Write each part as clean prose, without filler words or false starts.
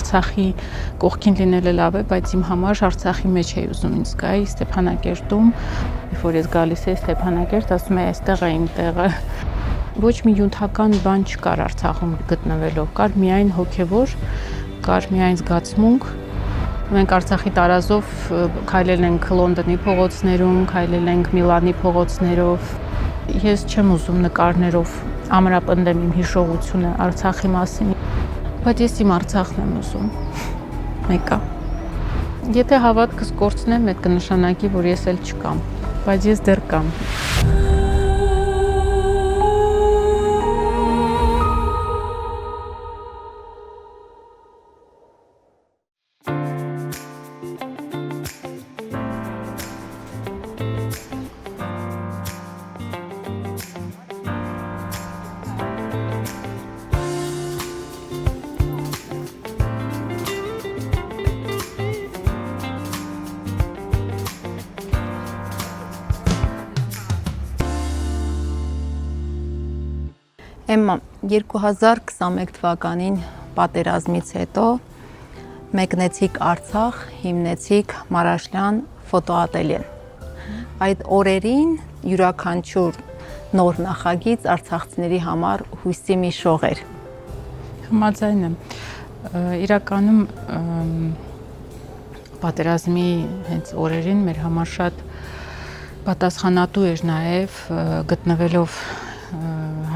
Արցախի կողքին լինելը լավ է, բայց իմ համար Արցախի մեջ է ուզում ինձ գայի Ստեփանակերտում, երբ որ ես գալիս էի Ստեփանակերտ, ասում էի այստեղ է իմ տեղը։ Ոչ մի յունթական բան չկար Արցախում գտնվելով, կար միայն հոգևոր, կար միայն զգացմունք։ Մենք Արցախի տարազով քայլել ենք Լոնդոնի փողոցներում, քայլել ենք Միլանի փողոցներով։ Ես չեմ ուզում նկարներով ամրապնդեմ իմ հիշողությունը Արցախի մասին, բայց ես իմ Արցախն եմ ուզում, մեկը։ Եթե հավատքս կորցնեմ, այդ կնշանակի, որ ես էլ չկամ, բայց ես դեռ կամ։ Էմմա, 2021 թվականին պատերազմից հետո մեկնեցիք Արցախ, հիմնեցիք Մարաշլյան ֆոտոատելյեն։ Այդ օրերին յուրաքանչյուր նոր նախագիծ արցախցիների համար հույսի մի շող էր։ Համաձայն եմ։ Իրականում պատերազմի հենց օրերին մեր համար շատ պատասխանատու էր նաև գտնվելով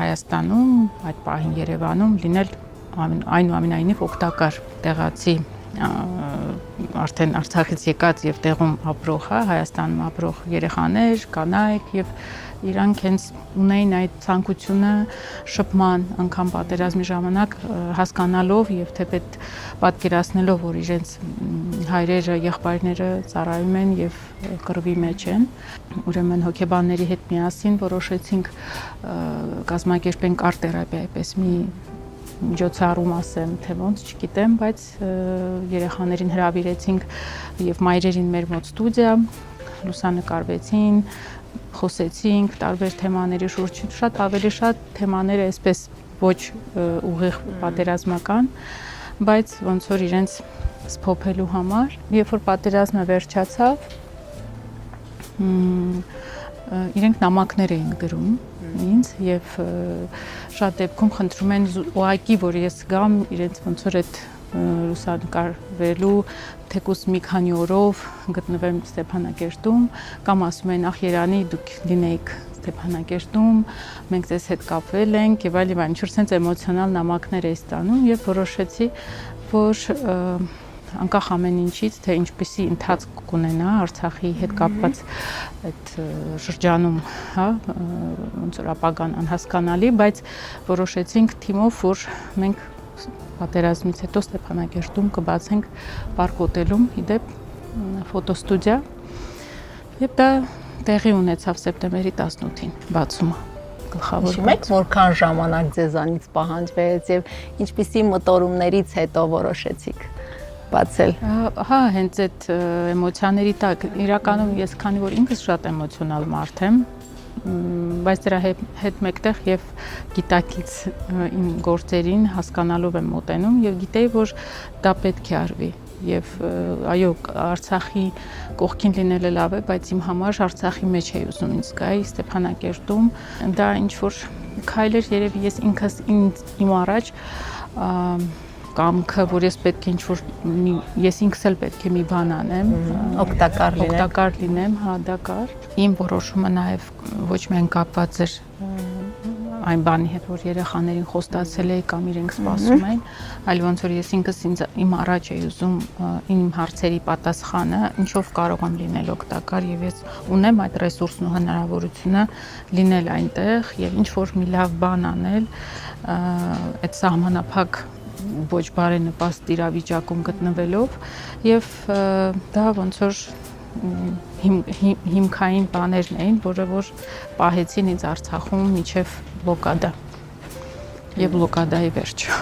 Հայաստանում, այդ պահին Երևանում լինել այնուամենայնիվ օգտակար տեղացի արդեն Արցախից եկած եւ տեղում ապրող, Հայաստանում ապրող երեխաներ, կանայք եւ իրանք հենց ունեին այդ ցանկությունը շփման անգամ պատերազմի ժամանակ հասկանալով եւ թեպետ պատկերացնելով, որ իրենց հայրերը, եղբայրները ծառայում են եւ կռվի մեջ են, ուրեմն հոգեբանների հետ միասին որոշեցինք կազմակերպենք արտերապիա, այպես մի միջոցառում ասեմ, թե ոնց չգիտեմ, բայց երեխաներին հրավիրեցինք եւ մայրերին մեր մոտ ստուդիա, լուսանկարվեցին, խոսեցինք տարբեր թեմաների շուրջ, շատ ավելի շատ թեմաները այսպես ոչ ուղիղ պատերազմական, բայց ոնց որ իրենց սփոփելու համար, երբ որ պատերազմը վերջացավ, իրենք նամակներ էին գրում ինձ եւ շատ դեպքում խնդրում են ուղղակի, որ ես գամ իրենց ոնց որ այդ լուսանկարվելու թեկուզ մի քանի օրով գտնվեմ Ստեփանակերտում կամ ասում են ախ Երանի դուք լինեիք Ստեփանակերտում, մենք ձեզ հետ կապվել ենք եւ այլ ինչ-որ sense էմոցիոնալ նամակներ էի ստանում եւ որոշեցի, որ անկախ ամեն ինչից, թե ինչպիսի ընթացք կունենա Արցախի հետ կապված այդ շրջանում, ոնց որ ապագան անհասկանալի, բայց որոշեցինք թիմով, որ մենք պատերազմից հետո Ստեփանակերտում կբացենք Պարկ օտելում, իդեպ ֆոտոստուդիա, եւ դա տեղի ունեցավ սեպտեմբերի 18-ին բացումը։ Հիշում եք, որքան ժամանակ ձեզանից պահանջվեց եւ ինչպիսի մտորումներից հետո որոշեցիք բացել։ Հա, հենց այդ էմոցիաների տակ, իրականում ես քանի որ ինքս շատ էմոցիոնալ մարդ եմ, բայց դրա հետ մեկտեղ եւ գիտակից իմ գործերին հասկանալով եմ մոտենում եւ գիտեի, որ դա պետք է արվի եւ այո, Արցախի կողքին լինելը լավ է, բայց իմ համար Արցախի մեջ է ուզում ինձ գայի Ստեփանակերտում, դա ինչ որ քայլ էր, երևի ես ինքս իմ առաջ կամքը, որ ես պետք է ինչ-որ ես ինքս էլ պետք է մի բան անեմ, օգտակար լինեմ, հա, դա կար։ Իմ որոշումը նաև ոչ միայն կապված էր այն բանի հետ, որ երեխաներին խոստացել էի կամ իրենք սպասում էին, այլ ոնց որ ես ինքս իմ առաջ էի ուզում իմ հարցերի պատասխանը, ինչով կարող եմ լինել օգտակար եւ ես ունեմ այդ ռեսուրսն ու հնարավորությունը լինել այնտեղ եւ ինչ որ մի լավ բան անել, այդ սահմանափակ ոչ բարենպաստ իրավիճակում գտնվելով եւ դա ոնց որ հիմքային բաներն էին, որը որ պահեցին ինձ Արցախում մինչև բլոկադա եւ բլոկադայի վերջը։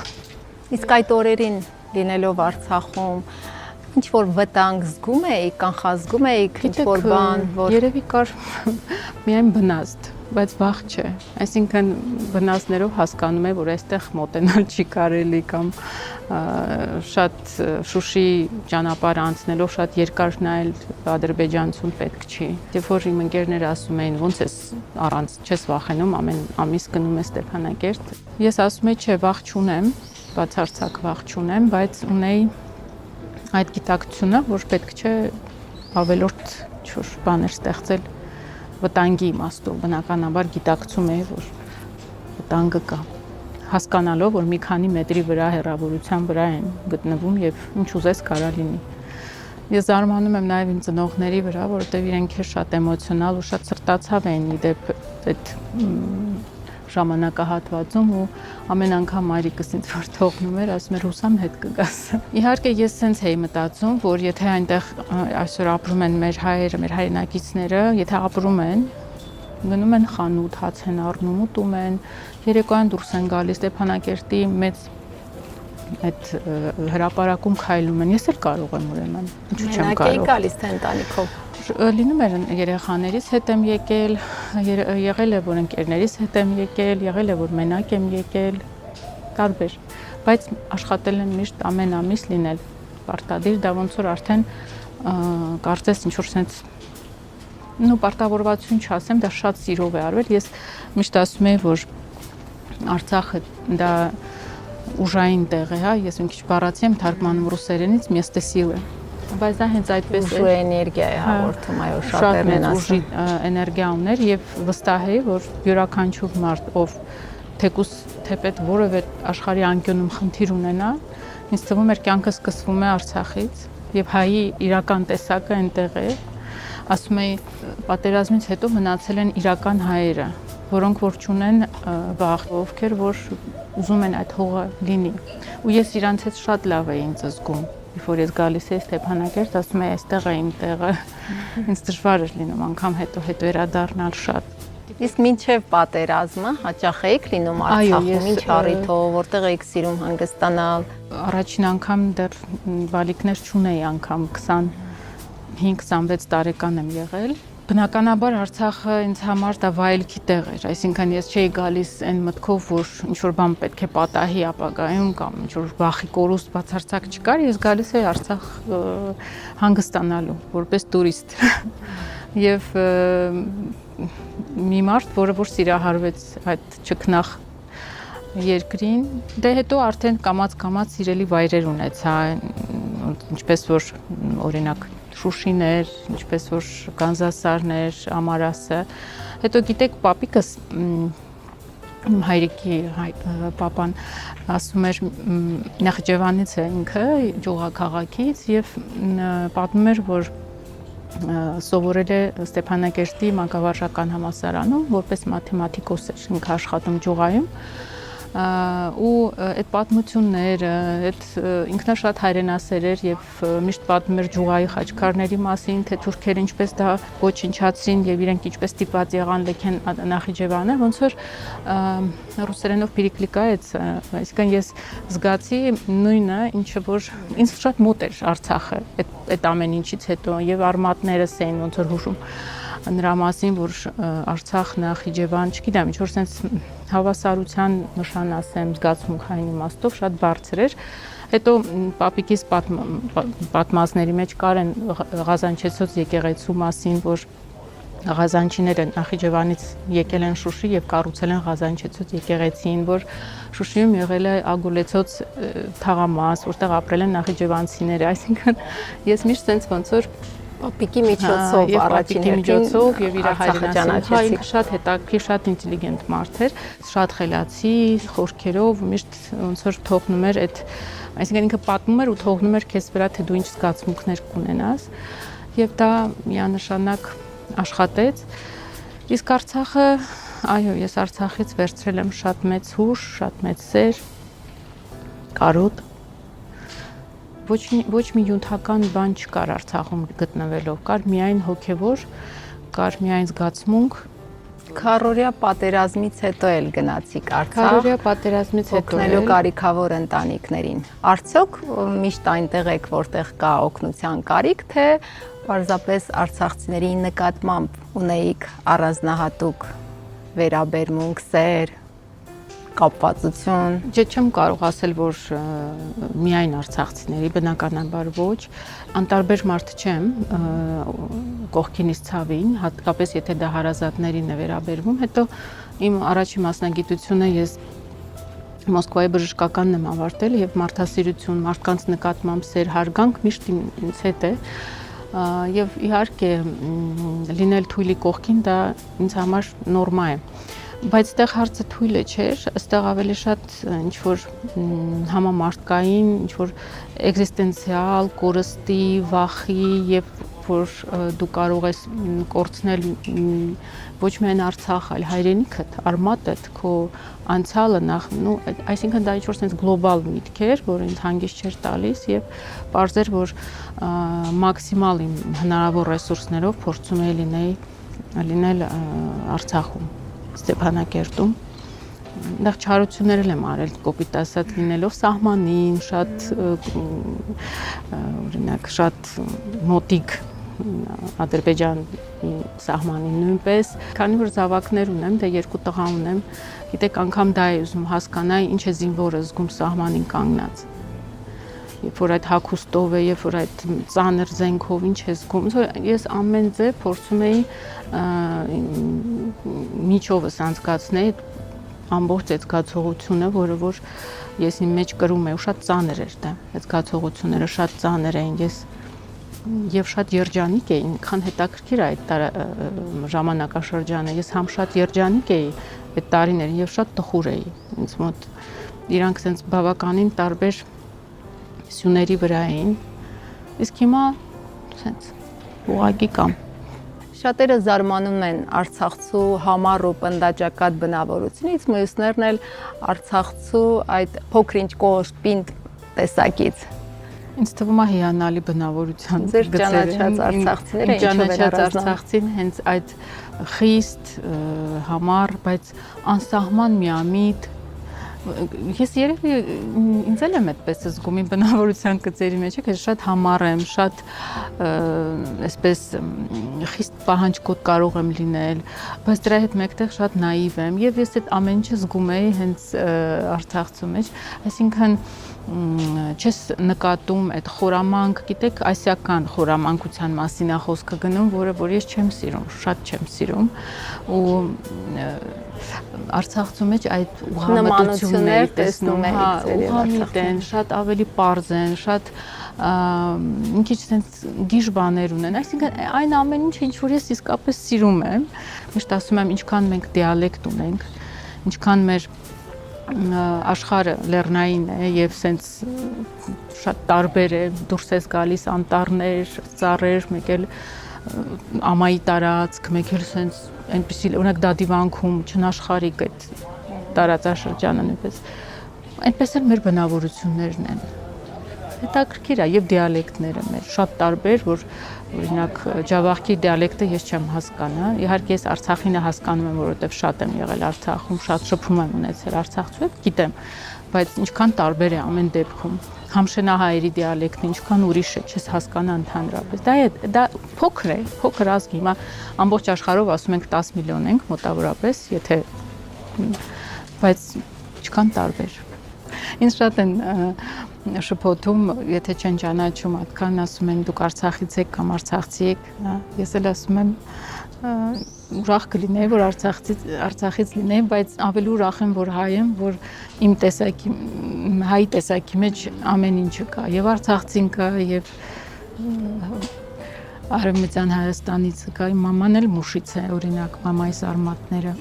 Իսկ այդ օրերին լինելով Արցախում ինչ որ վտանգ զգում էիք, կանխազգում էիք ինչ որ բան, որ երևի կար միայն բնազդ, բայց վաղ չէ։ Այսինքն վնասներով հասկանում է, որ այստեղ մոտենալ չի կարելի կամ շատ Շուշի ճանապարհ անցնելով շատ երկար նայել Ադրբեջանցուն պետք չի։ Երբ որ իմ ընկերները ասում էին, ոնց ես առանց չես վախենում, ամեն ամիս գնում ես Ստեփանակերտ։ Ես ասում եի, չէ, վախ չունեմ, բացարձակ վախ չունեմ, բայց ունեի այդ գիտակցությունը, որ պետք չէ ավելորդ չոր բաներ ստեղծել վտանգի իմաստով, բնականաբար գիտակցում էի, որ վտանգը կա, հասկանալով, որ մի քանի մետրի վրա հեռավորության վրա են գտնվում եւ ինչ ուզես կարա լինի։ Ես զարմանում եմ նաեւ իմ ծնողների վրա, որովհետեւ իրենք շատ էմոցիոնալ ու շատ սրտացավ էին իդեպ այդ ժամանակահատվածում ու ամեն անգամ մայրիկս ինձ որ թողնում էր, ասում էր հուսամ հետ կգաս։ Իհարկե ես սենց էի մտածում, որ եթե այնտեղ այսօր ապրում են մեր հայերը, մեր հայրենակիցները, եթե ապրում են, գնում են խանութ, հաց են առնում, ուտում են, երեկոյան դուրս են գալիս Ստեփանակերտի մեծ այդ հրապարակում քայլում են։ Ես էլ կարող եմ ուրեմն, ինչու՞ չեմ կարող։ Մենակ էի գալիս թե ընտանիքով։ Լինում էր երեխաներից հետ եմ եկել, եղել է որ ընկերներից հետ եմ եկել, եղել է որ մենակ եմ եկել, տարբեր, բայց աշխատել եմ միշտ ամեն ամիս լինել պարտադիր, դա ոնց որ արդեն կարծես ինչ որ sense պարտավորվածություն չասեմ, դա շատ սիրով է արվել։ Ես միշտ ասում եի, որ Արցախը դա ուժային տեղ է, հա, ես մի քիչ բառացի եմ թարգմանում ռուսերենից, место силы։ Բայց դա հենց այդպես է։ Ուժի էներգիա է հաղորդում, այո, շատերն են ասում։ Ուժի էներգիա ուներ եւ վստահ էի, որ յուրաքանչյուր մարդ, ով թեկուս թեպետ որևէ աշխարհի անկյունում խնդիր ունենա, ինձ թվում էր կյանքը սկսվում է Արցախից եւ հայի իրական տեսակը այնտեղ է։ Ասում էի, պատերազմից հետո մնացել են իրական հայերը, որոնք որ չունեն վախ, ովքեր որ ուզում են այդ հողը լինի։ Ու ես իրանց հետ շատ լավ էի ինձ զգում։ Երբ որ ես գալիս էի Ստեփանակերտ, ասում էի, այստեղ է իմ տեղը։ Ինձ դժվար էր լինում անգամ հետո վերադառնալ շատ։ Իսկ մինչև պատերազմը հաճախ էիք լինում Արցախում, ինչ առիթով, որտեղ էիք սիրում հանգստանալ։ Առաջին անգամ դեռ բալիկներ չունեի, անգամ 25-26 տարեկան եմ եղել։ Բնականաբար Արցախը ինձ համար դա վայելքի տեղ էր, այսինքն ես չէի գալիս այն մտքով, որ ինչ-որ բան պետք է պատահի ապագայում կամ ինչ-որ վախի կորուստ բացարձակ չկար, ես գալիս էի Արցախ հանգստանալու, որպես տուրիստ։ Եվ մի մարդ, որը որ սիրահարվեց այդ ճգնախ երկրին, դե հետո արդեն կամաց-կամաց սիրելի վայրեր ունեցա, ինչպես որ օրինակ Շուշիներ, ինչպես որ Գանձասարներ, Ամարասը։ Հետո գիտեք, պապիկս իմ հայրիկի պապան ասում էր Նախիջևանից է ինքը, Ջուղաքաղաքից եւ պատմում էր, որ սովորել է Ստեփանակերտի մանկավարժական համալսարանում, որպես մաթեմատիկոս էր, ինքը աշխատում Ջուղայում։ Ու այդ պատմությունները, այդ ինքնաշատ հայրենասեր էր եւ միշտ պատմում էր Ջուղայի խաչքարների մասին, թե թուրքերը ինչպես դա ոչնչացրին եւ իրենք ինչպես ստիպված եղան լքեն Նախիջևանը, ոնց որ ռուսերենով պիրիկլիկայեց, այսինքն ես զգացի նույնը, ինչը որ ինձ շատ մոտ էր Արցախը, այդ ամեն ինչից հետո եւ արմատներս էին ոնց որ հուշում նրա մասին, որ Արցախ, Նախիջևան, չգիտեմ, ինչ-որ sense հավասարության նշան ասեմ, զգացմունքային իմաստով շատ բարձր էր։ Հետո պապիկիս պատմածների մեջ կար են Ղազանչեցոց եկեղեցու մասին, որ Ղազանչիները Նախիջևանից եկել են Շուշի եւ կառուցել են Ղազանչեցոց եկեղեցին, որ Շուշիում եղել է Ագուլեցոց թաղամաս, որտեղ ապրել են նախիջևանցիները, այսինքն ես միշտ sense ոնց որ Պապիկի միջոցով առաջին միջոցով եւ իր հայրենասեր շատ հետաքրքիր, շատ ինտելիգենտ մարդ էր, շատ խելացի, խորքերով միշտ ոնց որ թողնում էր այդ, այսինքն ինքը պատմում էր ու թողնում էր քեզ վրա թե դու ինչ զգացմունքներ կունենաս եւ դա միանշանակ աշխատեց։ Իսկ Արցախը, այո, ես Արցախից վերցրել եմ շատ մեծ հուշ, շատ մեծ սեր, կարոտ։ Ոչ մի յունթական բան չկար Արցախում գտնվելով, կար միայն հոգևոր, կար միայն զգացմունք։ Քարորիա պատերազմից հետո էլ գնացիք Արցախ։ Քարորիա պատերազմից հետո օգնելու կարիքավոր ընտանիքներին։ Արդյոք միշտ այնտեղ եք, որտեղ կա օգնության կարիք, թե պարզապես արցախցիների նկատմամբ ունեիք առանձնահատուկ վերաբերմունք, սեր, կապվածություն։ Չէ, չեմ կարող ասել, որ միայն արցախցիների, բնականաբար ոչ, անտարբեր մարդ չեմ, կողքինից ցավին, հատկապես եթե դա հարազատներին է վերաբերվում, հետո իմ առաջին մասնագիտությունը ես Մոսկվայի բժշկականն եմ ավարտել եւ մարդասիրություն, մարդկանց նկատմամբ սեր, հարգանք միշտ ինձ հետ է եւ իհարկե լինել թույլի կողքին դա ինձ համար նորմա է, բայց այդտեղ հարցը թույլը չէր, այստեղ ավելի շատ ինչ որ համամարտկային, ինչ որ էգզիստենցիալ, կորստի, վախի եւ որ դու կարող ես կորցնել ոչ միայն Արցախ, այլ հայրենիքդ, արմատդ, քո անցյալը նախ, այսինքն դա ինչ-որ sense գլոբալ միտք էր, որ ինձ հանգիստ չէր տալիս եւ պարզեր, որ մաքսիմալ իմ հնարավոր ռեսուրսներով փորձում էի լինել Արցախում, Ստեփանակերտում։ Այնտեղ չարություններ եմ արել, կոպիտ ասած լինելով սահմանին, շատ օրինակ շատ մոտիկ Ադրբեջանի սահմանին նույնպես, քանի որ զավակներ ունեմ, դե 2 տղա ունեմ, գիտեք, անգամ դա է ուզում հասկանալ, ինչ է զինվորը զգում սահմանին կանգնած։ Երբ որ այդ հագուստով է, երբ որ այդ ծանր զենքով ինչ է զգում, ես ամեն ձև փորձում էի միջովս անցկացնել ամբողջ այդ զգացողությունը, որը որ ես իմ մեջ կրում եմ, շատ ծանր էր դա, այդ զգացողությունները շատ ծանր էին, ես եւ շատ երջանիկ էի, քան հետաքրքիր է այդ ժամանակաշրջանը, ես համ շատ երջանիկ էի այդ տարիներին եւ շատ տխուր էի ինձ մոտ, իրանք sense բավականին տարբեր սյուների վրա էին, իսկ հիմա sense ուղղակի կամ Շատերը զարմանում են արցախցու համառ ու պնդաճակատ բնավորությունից, մյուսներն էլ արցախցու այդ փոքր-ինչ կոշտ պինդ տեսակից։ Ինձ թվում է հիանալի բնավորության Ձեր ճանաչած արցախցիները ճանաչած արցախցին հենց այդ խիստ համառ, բայց անսահման միամիտ ես երևի ինձ էլ եմ այդպես զգում իմ բնավորության գծերի մեջ, ես շատ համառ եմ, շատ այսպես խիստ պահանջկոտ կարող եմ լինել, բայց դրա հետ մեկտեղ շատ նաիվ եմ եւ ես այդ ամեն ինչը զգում էի հենց Արցախցու մեջ, այսինքն չես նկատում այդ խորամանկ, գիտեք, ասիական խորամանկության մասին է խոսքը գնում, որը որ ես չեմ սիրում, շատ չեմ սիրում ու Արցախցու մեջ այդ ուղղամտություններ տեսնում եմ, ուղղամիտ են, շատ ավելի պարզ են, շատ մի քիչ sense գիժ բաներ ունեն, այսինքն այն ամեն ինչը ինչ որ ես իսկապես սիրում եմ, միշտ ասում եմ ինչքան մենք դիալեկտ ունենք, ինչքան մեր աշխարհը լեռնային է եւ sense շատ տարբեր է, դուրս ես գալիս անտառներ, ծառեր, մեկ էլ ամայի տարածք, մեկ էլ sense այնպեսի օրինակ դադիվանքում չնաշխարհիկ այդ տարածաշրջանը նույնպես այնպես էլ մեր բնավորություններն են հետաքրքիր է եւ դիալեկտները մեր շատ տարբեր, որ օրինակ ջավախքի դիալեկտը ես չեմ հասկանա, իհարկե ես Արցախինը հասկանում եմ, որովհետեւ շատ եմ եղել Արցախում, շատ շփում եմ ունեցել Արցախցու հետ, գիտեմ, բայց ինչքան տարբեր է ամեն դեպքում Համշենահայերի դիալեկտը ինչքան ուրիշ է, չես հասկանա ընդհանրապես։ Դա փոքր է, փոքր ազգ, հիմա ամբողջ աշխարհով ասում ենք 10 միլիոն ենք մոտավորապես, եթե բայց ինչքան տարբեր։ Ինձ շատ են շփոթում, եթե չեն ճանաչում, այդքան ասում են դուք Արցախից եք կամ արցախցի եք, ես էլ ասում եմ ուրախ կլինեի, որ Արցախից լինեի, բայց ավելի ուրախ եմ, որ հայ եմ, որ իմ տեսակի հայ տեսակի մեջ ամեն ինչը կա, եւ արցախցին կա, եւ Արևմտյան Հայաստանից կա, իմ մաման էլ Մուշից է, օրինակ, մամայիս արմատները։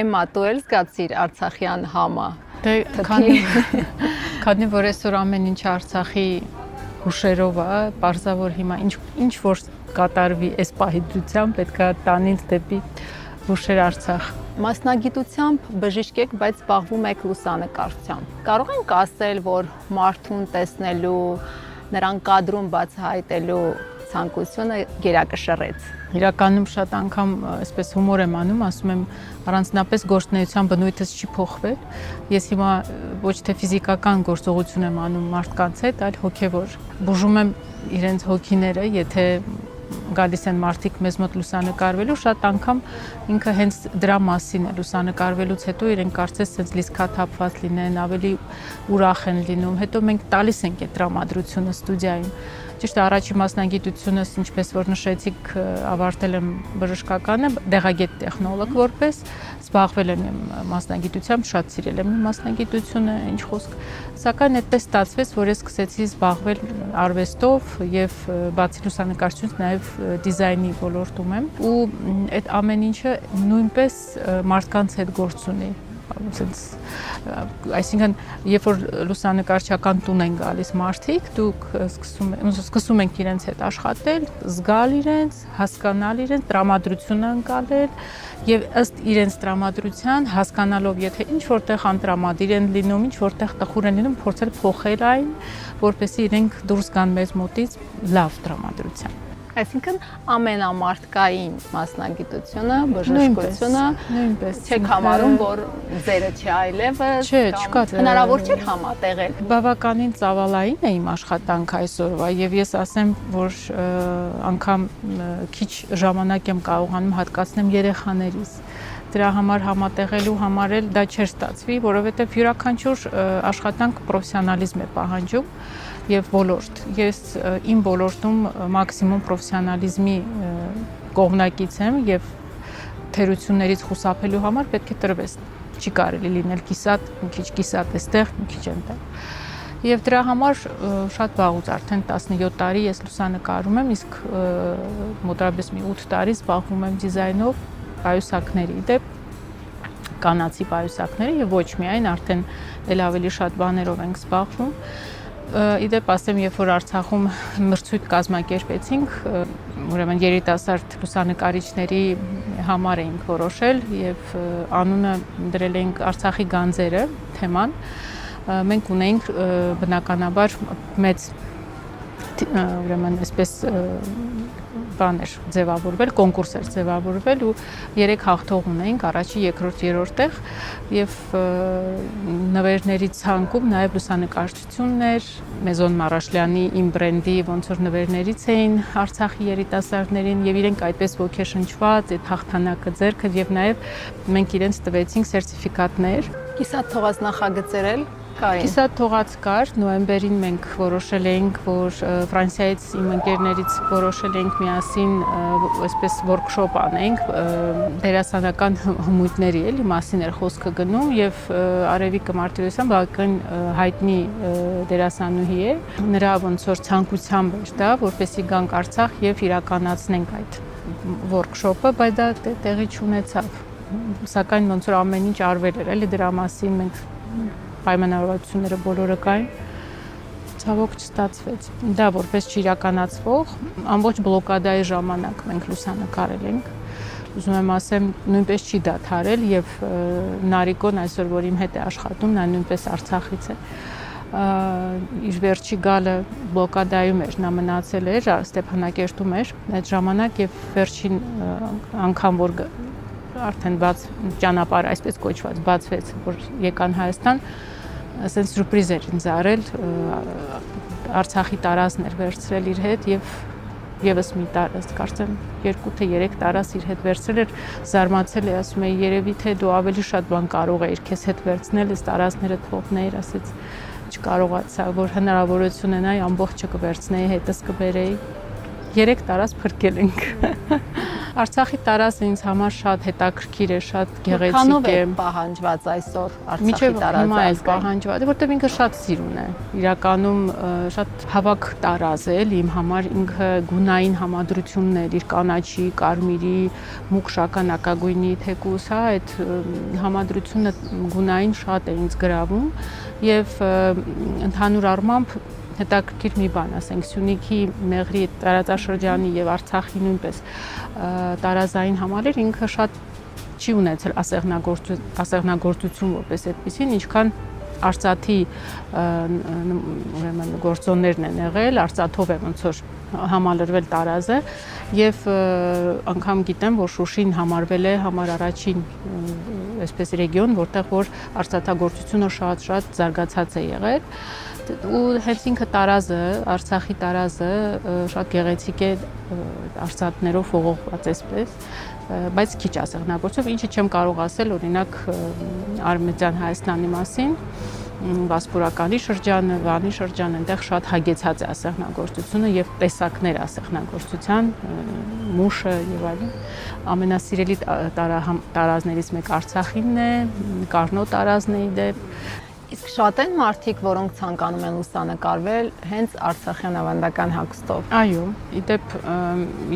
Էմմա, դու էլ զգացիր Արցախյան համը։ Դե քանի որ այսօր ամեն ինչ Արցախի հուշերով է, պարզավոր հիմա ինչ որ կատարվի այս պահի դրությամբ պետք է տանից դեպի հուշեր Արցախ։ Մասնագիտությամբ բժիշկ եք, բայց զբաղվում եք լուսանկարչությամբ։ Կարող ենք ասել, որ մարդուն տեսնելու, նրան կադրում բացահայտելու ցանկությունը գերակշռեց։ Իրականում շատ անգամ այսպես հումոր եմ անում, ասում եմ առանձնապես գործունեության բնույթս չի փոխվել։ Ես հիմա ոչ թե ֆիզիկական գործողություն եմ անում մարդկանց հետ, այլ հոգևոր։ Բուժում եմ իրենց հոգիները, եթե գալիս են մարդիկ մեզ մոտ լուսանկարվելու, շատ անգամ ինքը հենց դրա մասին է լուսանկարվելուց հետո իրենք կարծես sense լիցքաթափված լինեն, ավելի ուրախ են լինում, հետո մենք տալիս ենք այդ տրամադրությունը ստուդիայում։ Ճիշտ է, առաջի մասնագիտությունս, ինչպես որ նշեցիք, ավարտել եմ բժշկականը, դեղագետ տեխնոլոգ որպես, զբաղվել եմ մասնագիտությամբ, շատ սիրել եմ մասնագիտությունը, ինչ խոսք, սակայն այդպես ստացվեց, որ ես սկսեցի զբաղվել արվեստով եւ բացի լուսանկարչությունից նաեւ դիզայնի ոլորտում եմ ու այդ ամեն ինչը նույնպես մարդկանց հետ գործ ունի։ Այսինքն, երբ որ լուսանկարչական տուն են գալիս մարդիկ, դուք սկսում ենք իրենց հետ աշխատել, զգալ իրենց, հասկանալ իրենց, տրամադրություն անցնել եւ ըստ իրենց տրամադրության հասկանալով, եթե ինչ որտեղ անտրամադիր են լինում, ինչ որտեղ տխուր են լինում, փորձել փոխել այն, որպեսզի իրենք դուրս գան մեզ մոտից լավ տրամադրության։ Այսինքն ամենամարտկային մասնագիտությունը, բժշկությունը նույնպես չեք համարում, որ ձերը չի այլևս, չկա հնարավոր չէ համատեղել։ Բավականին ծավալային է իմ աշխատանքը այսօրվա եւ ես ասեմ, որ անգամ քիչ ժամանակ եմ կարողանում հատկացնեմ երեխաներիս։ Դրա համար համատեղելու համար էլ դա չէր ստացվի, որովհետեւ յուրաքանչյուր աշխատանք պրոֆեսիոնալիզմ է պահանջում եւ ոլորտ։ Ես իմ ոլորտում մաքսիմում պրոֆեսիոնալիզմի կողմնակից եմ եւ թերություններից խուսափելու համար պետք է տրվես։ Չի կարելի լինել կիսատ, մի քիչ կիսատ էստեղ, մի քիչ այնտեղ։ Եվ դրա համար շատ վաղուց արդեն 17 տարի ես լուսանկարում եմ, իսկ մոտավորապես մի 8 տարի զբաղվում եմ դիզայնով, պայուսակների դեպ կանացի պայուսակների եւ ոչ միայն արդեն ել ավելի շատ բաներով ենք զբաղվում։ Իդեպ ասեմ, երբ որ Արցախում մրցույթ կազմակերպեցինք, ուրեմն երիտասարդ լուսանկարիչների համար էինք որոշել եւ անունը դրել էինք Արցախի գանձերը թեման։ Մենք ունեինք բնականաբար մեծ ուրեմն այսպես բաներ ձևավորվել, կոնկուրս էր ձևավորվել ու 3 հաղթող ունեինք, առաջի, երկրորդ, երրորդ տեղ եւ նվերների ցանկում նաեւ լուսանկարչություններ, Մեզոն Մարաշլյանի իմ բրենդի ոնց որ նվերներից էին Արցախի երիտասարդներին եւ իրենք այդպես ոգեշնչված այդ հաղթանակը ձեռքը եւ նաեւ մենք իրենց տվեցինք սերտիֆիկատներ։ Կիսատ թողած նախագծերել Կիսատ թողած կար, նոյեմբերին մենք որոշել էինք, որ Ֆրանսիայից իմ ընկերներից որոշել էինք միասին այսպես workshop անենք, դերասանական հմուտների էլի մասին էր խոսքը գնում եւ Արևիկը Մարտիրոսյան բավական հայտնի դերասանուհի է, նրա ոնց որ ցանկությամբ էր դա, որպեսզի գանք Արցախ եւ իրականացնենք այդ workshop-ը, բայց դա տեղի չունեցավ։ Սակայն ոնց որ ամեն ինչ արվել էր, էլի դրա մասին մենք պայմանավորվածությունները բոլորը կային, ցավոք չստացվեց։ Դա որպես չիրականացվող ամբողջ բլոկադայի ժամանակ մենք լուսանկարել ենք։ Ուզում եմ ասեմ, նույնպես չի դադարել եւ Նարիկոն այսօր որ իմ հետ է աշխատում, նա նույնպես Արցախից է։ Իր վերջի գալը բլոկադայում էր, նա մնացել էր Ստեփանակերտում էր այդ ժամանակ եւ վերջին անգամ որ արդեն բաց ճանապարհ այսպես կոչված բացվեց, որ եկան Հայաստան, ասենց սուրպրիզ էր ինձ արել, Արցախի տարազն էր վերցրել իր հետ եւ եւս մի տարած, կարծեմ 2 թե 3 տարած իր հետ վերցրել էր, զարմացել է, ասում է երևի թե դու ավելի շատ բան կարող ես քեզ հետ վերցնել, այս տարածները թողներ, ասեց չկարողացա, որ հնարավորություն ունենայի ամբողջը կվերցնեի, հետս կբերեի։ 3 տարած փրկել ենք։ Արցախի տարածը ինձ համար շատ հետաքրքիր է, շատ գեղեցիկ է։ Քանով է պահանջված այսօր Արցախի տարածը։ Հիմա է պահանջված, որտեղ ինքը շատ սիրուն է։ Իրականում շատ հավաք տարած է, իմ համար ինքը գունային համադրություններ, իր կանաչի, կարմիրի, մուգ շագանակագույնի թեկուս, հա, այդ համադրությունը գունային շատ է ինձ գրավում եւ ընդհանուր առմամբ հետաքրքիր մի բան, ասենք Սյունիքի, Մեղրի տարածաշրջանի եւ Արցախի նույնպես տարազային համալիր ինքը շատ չի ունեցել ասեղնագործություն որպես այդպեսին, ինչքան Արցաթի ուրեմն գործոններն են եղել, Արցաթով է ոնց որ համալրվել տարազը եւ անգամ գիտեմ, որ Շուշին համարվել է համար առաջին այսպես ռեգիոն, որտեղ որ արցաթագործությունը շատ զարգացած է եղել ու հենց ինքը տարազը, Արցախի տարազը շատ գեղեցիկ է արծաթներով ողողված այսպես, բայց քիչ ասեղնագործով, ինչը չեմ կարող ասել օրինակ Արևմտյան Հայաստանի մասին, Վասպուրականի շրջանը, Վանի շրջանը, այնտեղ շատ հագեցած է ասեղնագործությունը եւ տեսակներ ասեղնագործության, մուշը եւ այլն։ Ամենասիրելի տարազներից մեկը Արցախինն է, Կարնո տարազն է իդեպ։ Իսկ շատ են մարդիկ, որոնք ցանկանում են լուսանկարվել հենց Արցախյան ավանդական հագուստով։ Այո, իդեպ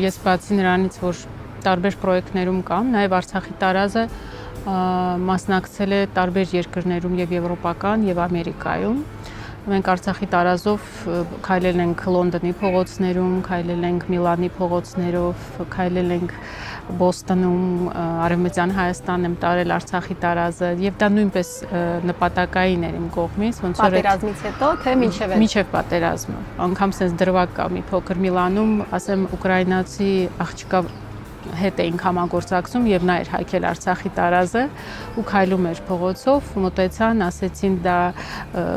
ես բացի նրանից, որ տարբեր պրոյեկտներում կամ նաև Արցախի տարազը մասնակցել է տարբեր երկրներում եւ եվրոպական եւ Ամերիկայում։ Մենք Արցախի տարազով քայլել ենք Լոնդոնի փողոցներում, քայլել ենք Միլանի փողոցներով, քայլել ենք Բոստոնում, Արևմտյան Հայաստան եմ տարել Արցախի տարազը եւ դա նույնպես նպատակային էր իմ կողմից, ոնց որ պատերազմից հետո թե մինչև պատերազմը։ Անգամ sense դրվագ կա մի փոքր Միլանում, ասեմ ուկրաինացի աղջկա հետ էինք համագործակցում եւ նա էր հագել Արցախի տարազը ու քայլում էր փողոցով, մոտեցան, ասեցին դա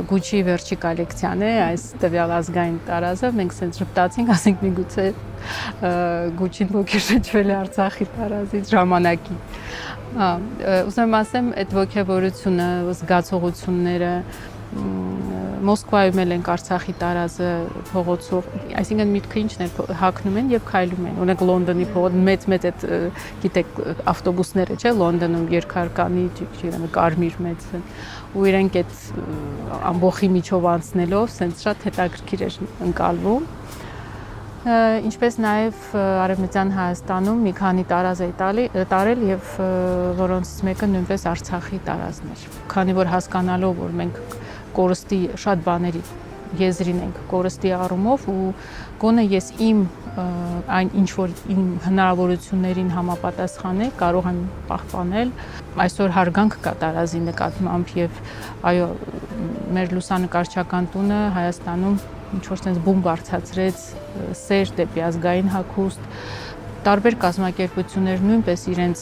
Gucci վերջի կոլեկցիան է, այս տվյալ ազգային տարազը, մենք sense ժպտացինք, ասենք միգուցե Gucci-ն ոգեշնչվել է Արցախի տարազից ժամանակին։ Ուզում ասեմ, այդ ոգևորությունը, զգացողությունները Մոսկվայում ենք Արցախի տարազը փողոցով, այսինքն միտքը ինչն է, հագնում են եւ քայլում են։ Օրինակ Լոնդոնի փողոց մեծ այդ գիտեք ավտոբուսները, չէ, Լոնդոնում երկհարկանի, չգիտեմ, կարմիր մեծ ու իրենք այդ ամբողջի միջով անցնելով, սենց շատ հետաքրքիր էր ընկալվում։ Ինչպես նաև Արևմտյան Հայաստանում մի քանի տարազ է տարել եւ որոնցից մեկը նույնպես Արցախի տարազն էր։ Քանի որ հասկանալով, որ մենք կորստի շատ բաների եզրին ենք կորստի առումով ու գոնե ես իմ այն ինչ որ իմ հնարավորություններին համապատասխանել կարող եմ պահպանել այսօր հարգանք կա տարազի նկատմամբ եւ այո մեր լուսանկարչական տունը Հայաստանում ինչ որ sense բում բարձրացրեց սեր դեպի ազգային հագուստ տարբեր կազմակերպություններ նույնպես իրենց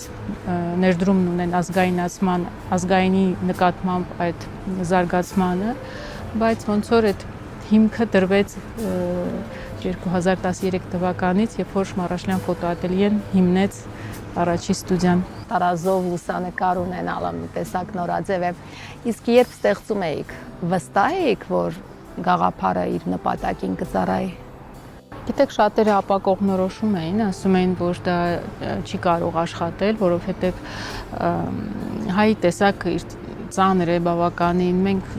ներդրումն ունեն ազգայնացման ազգայինի նկատմամբ այդ զարգացմանը բայց ոնց որ այդ հիմքը դրվեց 2013 թվականից երբ որ Մարաշլյան ֆոտոատելյեն հիմնեց առաջի ստուդիան տարազով լուսանկար ունենալը տեսակ նորաձև է իսկ երբ ստեղծում էիք վստահ էիք որ գաղափարը իր նպատակին կծառայի Գիտեք, շատերը ապակողմնորոշում էին, ասում էին, որ դա չի կարող աշխատել, որովհետև հայի տեսակը իր ծանր է բավականին, մենք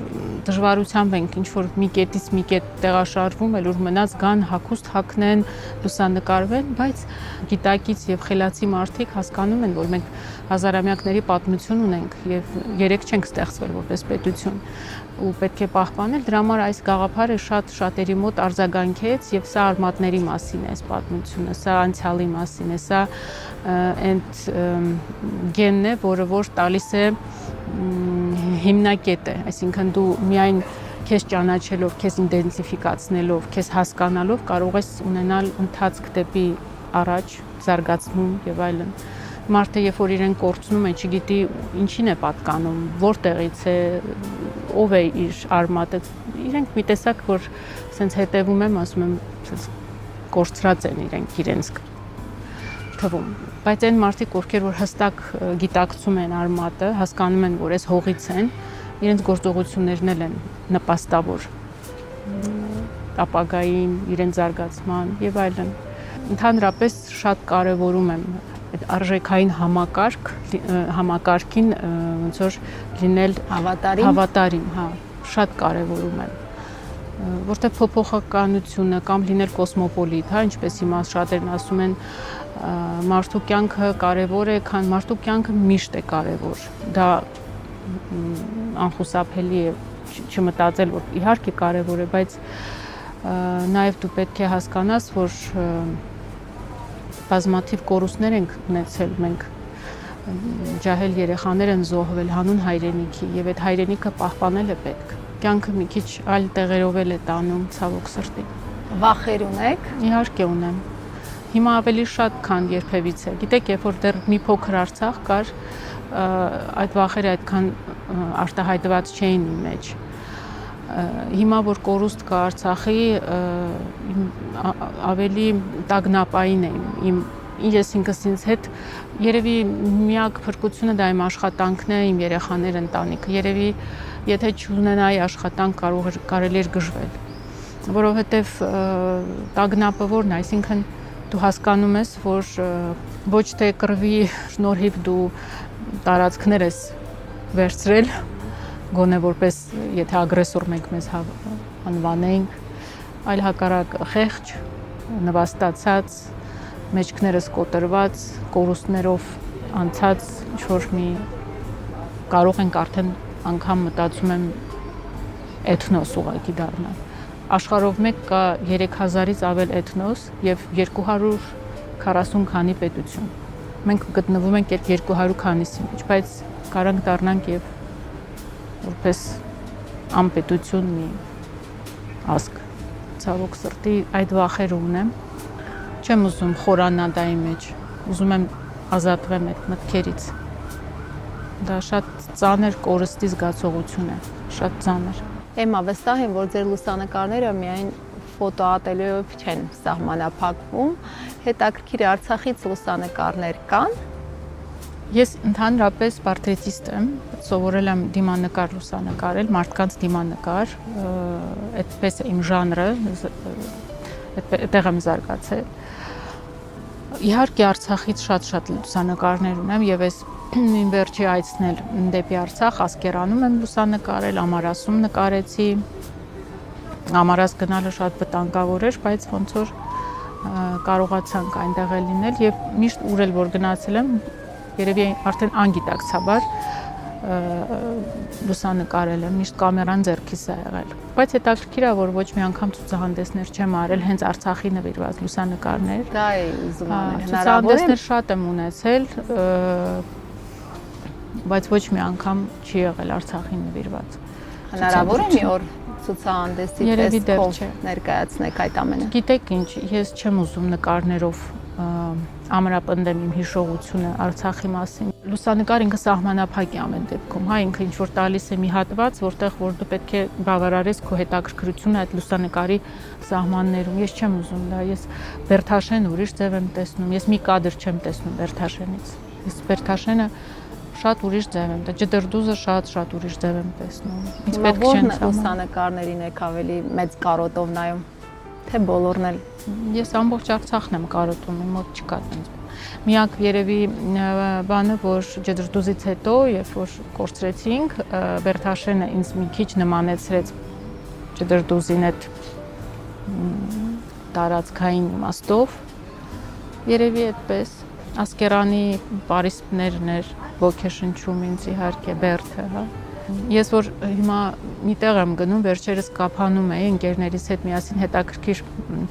դժվարությամբ ենք ինչ-որ մի կետից մի կետ տեղաշարվում, էլ որ մնաց գան հագուստ հագնեն, լուսանկարվեն, բայց գիտակից եւ խելացի մարդիկ հասկանում են, որ մենք հազարամյակների պատմություն ունենք եւ երեք չենք ստեղծվել որպես պետություն ու պետք է պահպանել, դրա համար այս գաղափարը շատերի մոտ արձագանքեց եւ սա արմատների մասին է այս պատմությունը, սա անցյալի մասին է, սա այդ գենն է, որը որ տալիս է հիմնակետը, այսինքն դու միայն քեզ ճանաչելով, քեզ իդենտիֆիկացնելով, քեզ հասկանալով կարող ես ունենալ ընթացք դեպի առաջ, զարգացում եւ այլն։ Մարդը երբ որ իրեն կորցնում է, չգիտի ինչին է պատկանում, որտեղից է, ով է իր արմատը։ Իրենք մի տեսակ որ սենց հետևում եմ, ասում եմ, սենց կորցրած են իրենց թվում։ Բայց այն մարդիկ, ովքեր որ հստակ գիտակցում են արմատը, հասկանում են, որ այս հողից են, իրենց գործողություններն են նպաստավոր ապագային, իրենց զարգացման եւ այլն։ Ընդհանրապես շատ կարեւորում եմ այդ արժեքային համակարգին ոնց որ լինել հավատարիմ, հա, շատ կարևորում եմ, որտեղ փոփոխականությունը կամ լինել կոսմոպոլիտ, հա, ինչպես հիմա շատերն ասում են, մարդու կյանքը կարևոր է, քան մարդու կյանքը միշտ է կարևոր։ Դա անխուսափելի է չմտածել, որ իհարկե կարևոր է, բայց նաև դու պետք է հասկանաս, որ բազմաթիվ կորուստներ ենք ունեցել մենք ջահել երեխաներ են զոհվել հանուն հայրենիքի եւ այդ հայրենիքը պահպանել է պետք։ Կյանքը մի քիչ այլ տեղերով է տանում, ցավոք սրտի։ Վախեր ունեք։ Իհարկե ունեմ։ Հիմա ավելի շատ քան երբևիցե։ Գիտեք, երբ որ դեռ մի փոքր Արցախ կար, այդ վախերը այդքան արտահայտված չէին իմ մեջ։ Հիմա որ կորուստ կա Արցախի, ավելի տագնապային է իմ ես ինքս ինձ հետ երևի միակ փրկությունը դա իմ աշխատանքն է, իմ երեխաներ ընտանիքը։ Երևի եթե չունենայի աշխատանք կարելի էր գժվել, որովհետև տագնապը որն է, այսինքն դու հասկանում ես, որ ոչ թե կռվի շնորհիվ դու տարածքներ ես վերցրել, գոնե որպես եթե ագրեսոր մենք մեզ անվանեինք, այլ հակառակ խեղճ, նվաստացած, մեջքներս կոտրված, կորուստներով անցած ինչ-որ մի կարող ենք արդեն անգամ մտածում եմ էթնոս ուղղակի դառնալ։ Աշխարհով մեկ կա 3000-ից ավել էթնոս եւ 240 քանի պետություն։ Մենք գտնվում ենք այդ 200 քանիսի մեջ, բայց կարանք դառնանք եւ որպես անպետություն մի ազգ։ Ցավոք սրտի այդ վախերը ունեմ։ Չեմ ուզում խորանալ դայի մեջ, ուզում եմ ազատվեմ այդ մտքերից։ Դա շատ ծանր կորստի զգացողություն է, շատ ծանր։ Էմմա, վստահ եմ, որ ձեր լուսանկարները միայն ֆոտոատելյեով չեն սահմանափակվում, հետաքրքիր Արցախից լուսանկարներ կան։ Ես ընդհանրապես պորտրետիստ եմ, սովորել եմ դիմանկար լուսանկարել, մարդկանց դիմանկար, այդպես է իմ ժանրը, այդտեղ եմ զարգացել։ Իհարկե Արցախից շատ լուսանկարներ ունեմ եւ այս իմ վերջի այցն էլ դեպի Արցախ Ասկերանում եմ լուսանկարել, Ամարասում նկարեցի։ Ամարաս գնալը շատ վտանգավոր էր, բայց ոնց որ կարողացանք այնտեղ լինել եւ միշտ ուր էլ որ գնացել եմ, երևի արդեն անգիտակցաբար լուսանկարել եմ, միշտ կամերան ձեռքիս է եղել։ Բայց հետաքրքիր է, որ ոչ մի անգամ ցուցահանդեսներ չեմ արել, հենց Արցախի նվիրված լուսանկարներ։ Դա է ուզում անել։ Ցուցահանդեսներ շատ եմ ունեցել, բայց ոչ մի անգամ չի եղել Արցախի նվիրված։ Հնարավոր է մի օր ցուցահանդեսի տեսքով ներկայացնեք այդ ամենը։ Գիտեք ինչ, ես չեմ ուզում նկարներով ամրապնդեմ իմ հիշողությունը Արցախի մասին։ Լուսանկար ինքը սահմանափակ է ամեն դեպքում, հա, ինքը ինչ որ տալիս է մի հատված, որտեղ որ դու պետք է բավարարես քո հետաքրքրությունը այդ լուսանկարի սահմաններում։ Ես չեմ ուզում դա, ես Բերթաշեն ուրիշ ձև եմ տեսնում, ես մի կադր չեմ տեսնում Բերթաշենից։ Ես Բերթաշենը շատ ուրիշ ձև եմ, դա Ջդրդուզը շատ ուրիշ ձև եմ տեսնում։ Ինձ պետք չեն լուսանկարներին եք ավելի մեծ կարոտով նայում, թե բոլորն էլ։ Ես ամբողջ Արցախն եմ կարոտում, իմ մոտ չկա այդպես։ Միակ երևի բանը, որ Ջդրդուզից հետո, երբ որ կորցրեցինք, Բերթաշենը ինձ մի քիչ նմանեցրեց Ջդրդուզին այդ տարածքային իմաստով։ Երևի այդպես Ասկերանի պարիսպներն էր ոգեշնչում ինձ իհարկե Բերթը, հա։ Ես որ հիմա մի տեղ եմ գնում, վերջերս Կապանում էի ընկերներիս հետ միասին հետաքրքիր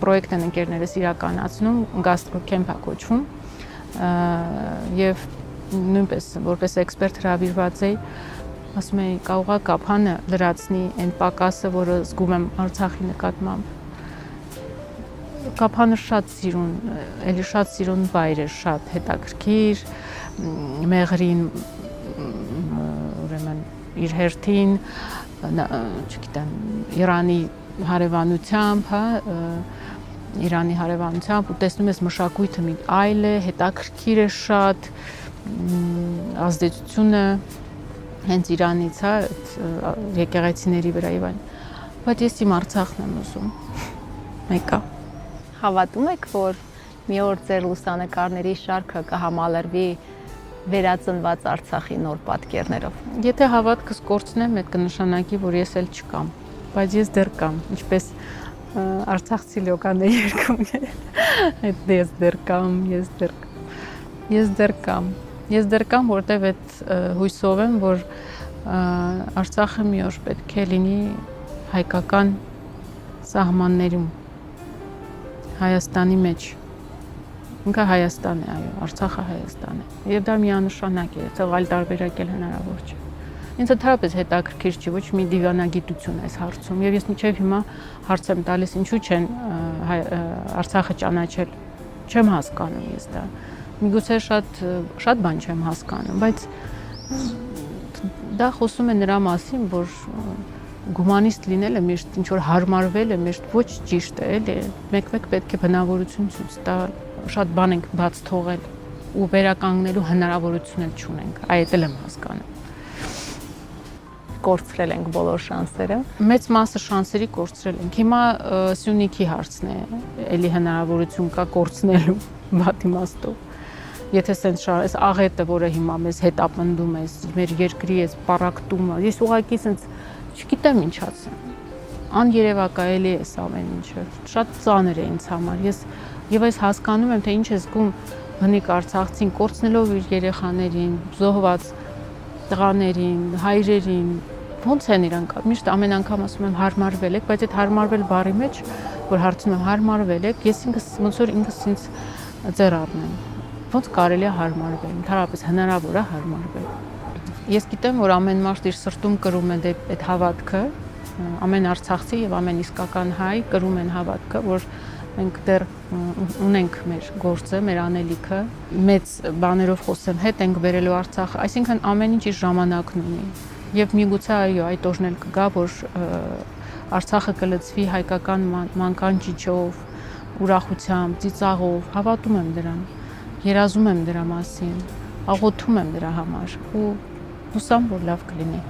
պրոյեկտ են ընկերներս իրականացնում, գաստրոքեմփ է կոչվում, եւ նույնպես որպես էքսպերտ հրավիրված էի, ասում էի կարող է Կապանը լրացնի այն պակասը, որը զգում եմ Արցախի նկատմամբ։ Կապանը շատ սիրուն վայր է, շատ հետաքրքիր, մեղրին ուրեմն իր հերթին, չգիտեմ, Իրանի հարևանությամբ, հա, Իրանի հարևանությամբ ու տեսնում ես մշակույթը մի այլ է, հետաքրքիր է շատ, ազդեցությունը հենց Իրանից, հա, եկեղեցիների վրա եւ այլն։ Բայց ես իմ Արցախն եմ ուզում։ Մեկա։ Հավատում եք, որ մի օր ձեր լուսանկարների շարքը կհամալրվի վերածնված Արցախի նոր պատկերներով։ Եթե հավատքս կորցնեմ, այդ կնշանակի, որ ես էլ չկամ, բայց ես դեռ կամ, ինչպես Արցախցի լոկանե երգում է։ Այդ ես դեռ կամ, ես դեռ կամ, որտեվ այդ հույսով եմ, որ Արցախը մի օր պետք է լինի հայկական սահմաններում, Հայաստանի մեջ, Ինքը Հայաստան է, այո, Արցախը Հայաստան է։ Եվ դա միանշանակ է, այլ տարբերակել հնարավոր չէ։ Ինձ ընդհանրապես հետաքրքիր չի ոչ մի դիվանագիտություն այս հարցում, եւ ես մինչեւ հիմա հարց եմ տալիս, ինչու չեն Արցախը ճանաչել, չեմ հասկանում ես դա։ Միգուցե շատ բան չեմ հասկանում, բայց դա խոսում է նրա մասին, որ գումանիստ լինելը միշտ ինչ որ հարմարվել է, միշտ ոչ ճիշտ է, էլի։ Մեկ-մեկ պետք է բնավորություն ցույց տալ, շատ բան ենք բաց թողել ու վերականգնելու հնարավորություն էլ չունենք։ Այդ էլ եմ հասկանում։ Կորցրել ենք բոլոր շանսերը։ Մեծ մասը շանսերի կորցրել ենք։ Հիմա Սյունիքի հարցն է, էլի հնարավորություն կա կորցնելու վատ իմաստով։ Եթե սենց այս աղետը, որը հիմա մեզ հետապնդում է, մեր երկրի այս պառակտումը, ես ուղղակի սենց չգիտեմ ինչ ասեմ։ Աներևակայելի է ամեն ինչը։ Շատ ծանր է ինձ համար։ Եվ այս հասկանում եմ, թե ինչ է զգում բնիկ արցախցին կորցնելով իր երեխաներին, զոհված տղաներին, հայրերին, ոնց են իրանք, միշտ ամեն անգամ ասում եմ հարմարվել եք, բայց այդ հարմարվել բառի մեջ, որ հարցնում եմ հարմարվել եք, ես ինքս ոնց որ ինքս ինձ ձեռ առնեմ, ոնց կարելի է հարմարվել, ընդհանրապես հնարավոր է հարմարվել։ Ես գիտեմ, որ ամեն մարդ իր սրտում կրում է այդ հավատքը, ամեն արցախցի եւ ամեն իսկական հայ կրում են հավատքը, որ մենք դեռ ունենք մեր գործը, մեր անելիքը, մեծ բաներով խոսեմ, հետ ենք բերելու Արցախը, այսինքն ամեն ինչ իր ժամանակն ունի։ Եվ միգուցե այո, այդ օրն էլ կգա, որ Արցախը կլցվի հայկական մանկան ճիճով, ուրախությամբ, ծիծաղով, հավատում եմ դրան, երազում եմ դրա մասին, աղոթում եմ դրա համար ու հուսամ, որ լավ կլինի։